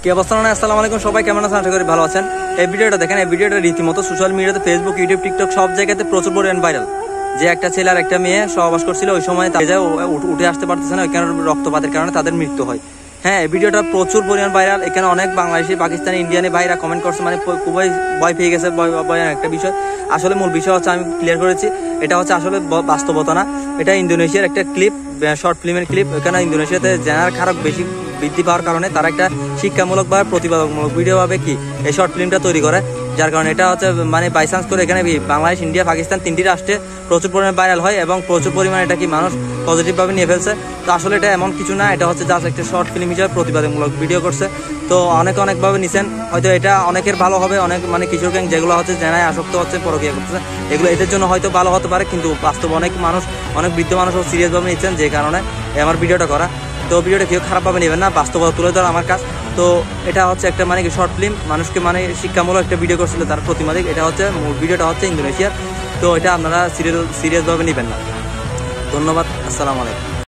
কি অবস্থা? আসসালামু আলাইকুম, সবাই কেমন আছেন? আশা করি ভালো আছেন। এই ভিডিওটা দেখেন, এই ভিডিওটা রীতিমতো সোশ্যাল মিডিয়াতে ফেসবুক, ইউটিউব, টিকটক সব জায়গাতে প্রচুর পরিমাণ ভাইরাল। যে একটা ছেলে আর একটা মেয়ে সহবাস করছিল, ওই সময় উঠে আসতে পারতেছে না, ওইখানে রক্তপাতের কারণে তাদের মৃত্যু হয়। হ্যাঁ, এই ভিডিওটা প্রচুর পরিমাণ ভাইরাল। এখানে অনেক বাংলাদেশি, পাকিস্তানি, ইন্ডিয়ানি ভাইরা কমেন্ট করছে, মানে খুবই ভয় পেয়ে গেছে। ভয়ানক একটা বিষয়। আসলে মূল বিষয় হচ্ছে, আমি ক্লিয়ার করেছি, এটা হচ্ছে আসলে বাস্তবতা না। এটা ইন্দোনেশিয়ার একটা ক্লিপ, শর্ট ফিল্মের ক্লিপ। এখানে ইন্দোনেশিয়াতে জেনার খারাপ বেশি বৃদ্ধি পাওয়ার কারণে তারা একটা শিক্ষামূলক বা প্রতিবাদকমূলক ভিডিও ভাবে কি এই শর্ট ফিল্মটা তৈরি করে, যার কারণে এটা হচ্ছে মানে বাই চান্স করে এখানে বাংলাদেশ, ইন্ডিয়া, পাকিস্তান তিনটি রাষ্ট্রে প্রচুর পরিমাণে ভাইরাল হয় এবং প্রচুর পরিমাণে এটা কি মানুষ পজিটিভ ভাবে নিয়ে ফেলছে। তো আসলে এটা এমন কিছু না, এটা হচ্ছে জাস্ট একটা শর্ট ফিল্ম হিসেবে প্রতিবাদমূলক ভিডিও করছে। তো অনেকভাবে নিছেন, হয়তো এটা অনেকের ভালো হবে। অনেক মানে কিশোর গ্যাং যেগুলো হচ্ছে জেনায় আসক্ত হচ্ছে, পরকীয়া করতেছে, এগুলো এদের জন্য হয়তো ভালো হতে পারে, কিন্তু বাস্তবে অনেক মানুষ, অনেক বৃদ্ধ মানুষও সিরিয়াস ভাবে নিচ্ছেন, যে কারণে আমার ভিডিওটা করা। তো ভিডিওটা কেউ খারাপভাবে নেবেন না, বাস্তবতা তুলে ধরা আমার কাজ। তো এটা হচ্ছে একটা মানে কি শর্ট ফিল্ম, মানুষকে মানে শিক্ষামূলক একটা ভিডিও করছিল তার প্রতিমাদিক। এটা হচ্ছে ভিডিওটা হচ্ছে ইন্দোনেশিয়ার। তো এটা আপনারা সিরিয়াসভাবে নেবেন না। ধন্যবাদ, আসসালামু আলাইকুম।